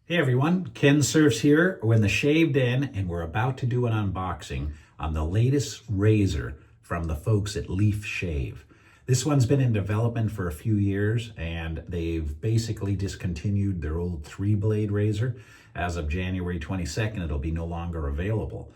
Hey everyone, Kensurfs here. We're in the Shaved In and we're about to do an unboxing on the latest razor from the folks at Leaf Shave. This one's been in development for a few years and they've basically discontinued their old 3-blade razor. As of January 22nd, it'll be no longer available.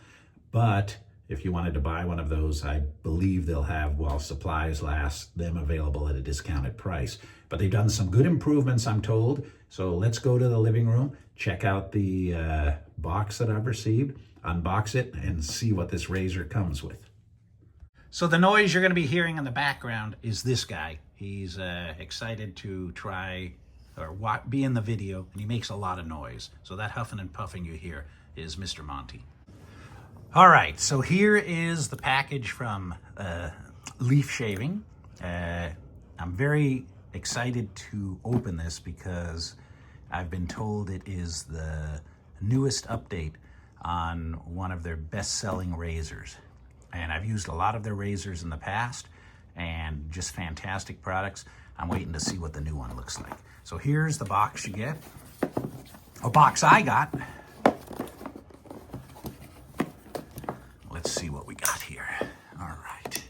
But if you wanted to buy one of those, I believe they'll have, while supplies last, them available at a discounted price. But they've done some good improvements, I'm told. So let's go to the living room, check out the box that I've received, unbox it, and see what this razor comes with. So the noise you're going to be hearing in the background is this guy. He's excited to try or be in the video, and he makes a lot of noise. So that huffing and puffing you hear is Mr. Monty. All right, so here is the package from Leaf Shaving. I'm very excited to open this because I've been told it is the newest update on one of their best-selling razors. And I've used a lot of their razors in the past and just fantastic products. I'm waiting to see what the new one looks like. So here's the box you get, a box I got. Let's see what we got here. All right.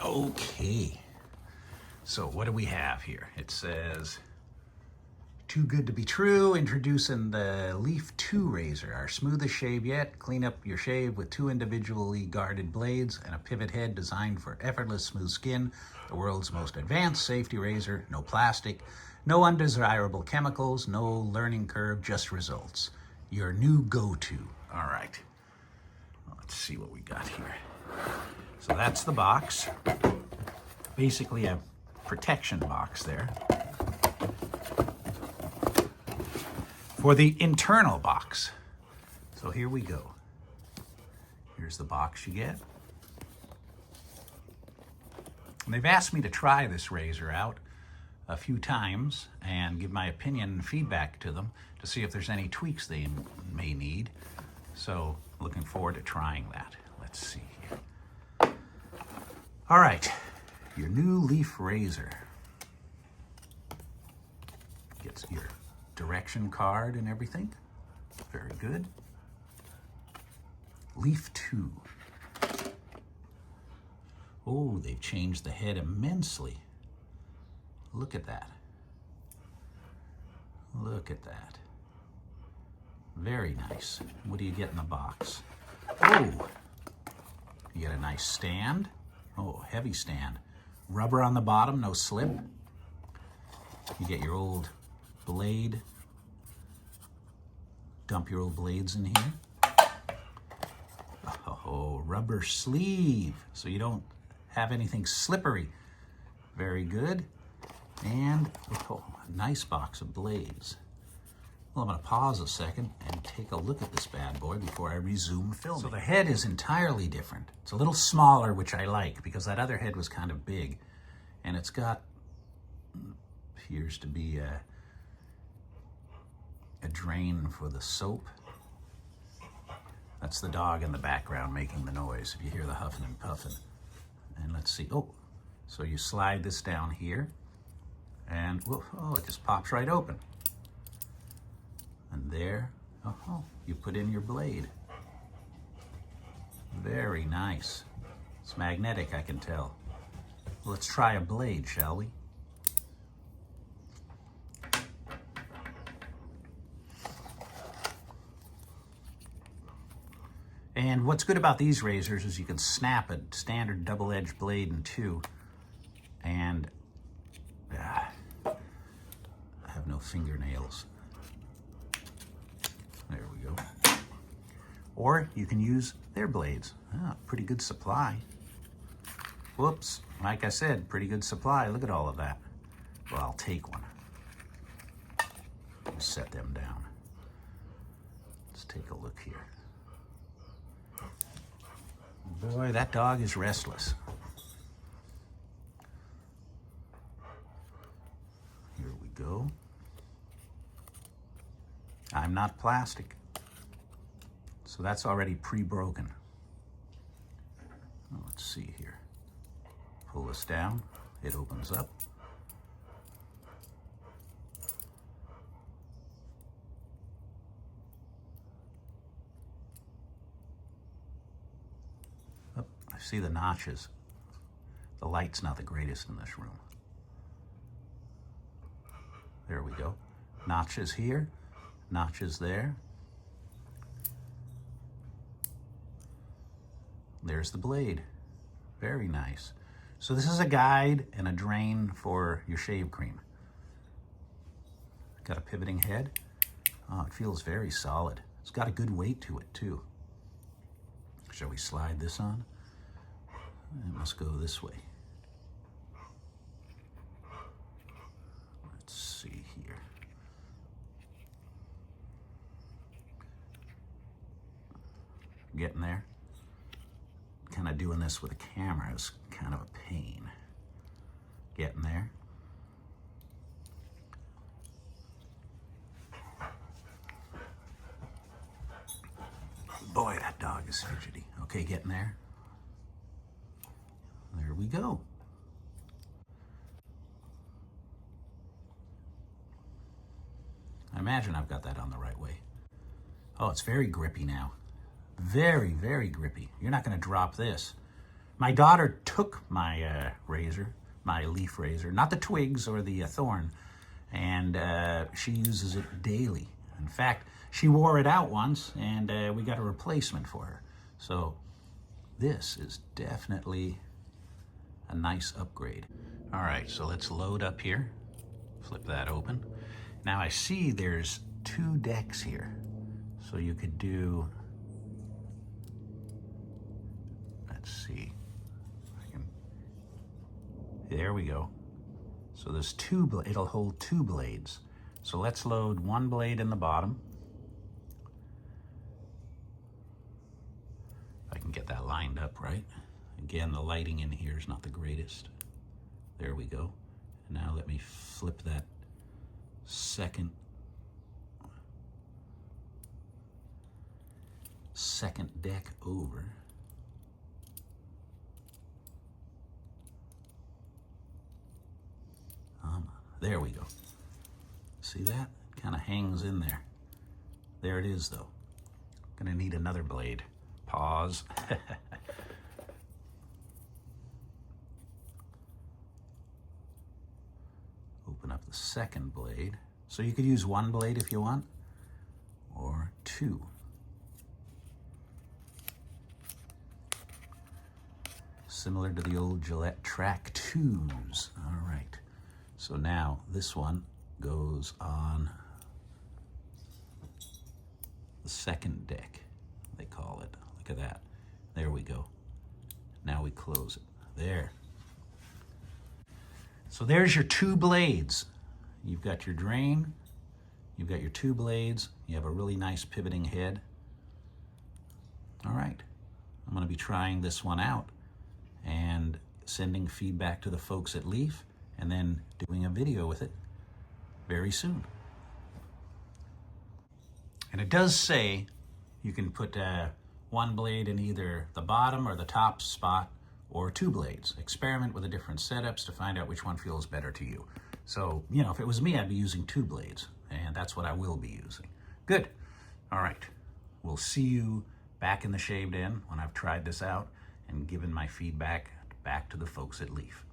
Okay. So what do we have here? It says, "Too good to be true, introducing the Leaf 2 razor, our smoothest shave yet. Clean up your shave with 2 individually guarded blades and a pivot head designed for effortless smooth skin. The world's most advanced safety razor, no plastic, no undesirable chemicals, no learning curve, just results. Your new go-to." All right. Let's see what we got here. So that's the box. Basically a protection box there. For the internal box. So here we go. Here's the box you get. And they've asked me to try this razor out a few times and give my opinion and feedback to them to see if there's any tweaks they may need. So looking forward to trying that. Let's see here. All right, your new Leaf razor. Gets your direction card and everything. Very good. Leaf 2. Oh, they've changed the head immensely. Look at that. Look at that. Very nice. What do you get in the box? Oh, you get a nice stand. Oh, heavy stand. Rubber on the bottom, no slip. You get your old blade. Dump your old blades in here. Oh, rubber sleeve, so you don't have anything slippery. Very good. And oh, a nice box of blades. Well, I'm going to pause a second and take a look at this bad boy before I resume filming. So the head is entirely different. It's a little smaller, which I like, because that other head was kind of big. And it's got, appears to be a drain for the soap. That's the dog in the background making the noise, if you hear the huffing and puffing. And let's see, oh, so you slide this down here. And, oh, it just pops right open. And there, oh, you put in your blade. Very nice. It's magnetic, I can tell. Let's try a blade, shall we? And what's good about these razors is you can snap a standard double-edged blade in 2. And I have no fingernails. There we go. Or you can use their blades. Pretty good supply. Whoops, like I said, pretty good supply. Look at all of that. Well, I'll take one. We'll set them down. Let's take a look here. Boy, that dog is restless. Here we go. I'm not plastic, so that's already pre-broken. Let's see here. Pull this down, it opens up. Oh, I see the notches. The light's not the greatest in this room. There we go. Notches here, notches there. There's the blade. Very nice. So this is a guide and a drain for your shave cream. Got a pivoting head. Oh, it feels very solid. It's got a good weight to it too. Shall we slide this on? It must go this way. Let's see here. Getting there. Kind of doing this with a camera is kind of a pain. Getting there. Boy, that dog is fidgety. Okay, getting there. There we go. I imagine I've got that on the right way. Oh, it's very grippy now. Very, very grippy. You're not going to drop this. My daughter took my razor, my leaf razor, not the twigs or the thorn, and she uses it daily. In fact, she wore it out once, and we got a replacement for her. So this is definitely a nice upgrade. All right, so let's load up here. Flip that open. Now I see there's 2 decks here. So you could do, let's see. There we go. So there's 2, it'll hold 2 blades. So let's load 1 blade in the bottom. If I can get that lined up right. Again, the lighting in here is not the greatest. There we go. And now let me flip that second deck over. There we go. See that? Kind of hangs in there. There it is though. Gonna need another blade. Pause. Open up the second blade. So you could use 1 blade if you want, or 2. Similar to the old Gillette Track 2s. All right. So now this one goes on the second deck, they call it. Look at that. There we go. Now we close it. There. So there's your 2 blades. You've got your drain, you've got your 2 blades, you have a really nice pivoting head. All right, I'm gonna be trying this one out and sending feedback to the folks at Leaf, and then doing a video with it very soon. And it does say you can put 1 blade in either the bottom or the top spot, or 2 blades. Experiment with the different setups to find out which one feels better to you. So, you know, if it was me, I'd be using 2 blades, and that's what I will be using. Good. All right. We'll see you back in the shaved end when I've tried this out and given my feedback back to the folks at Leaf.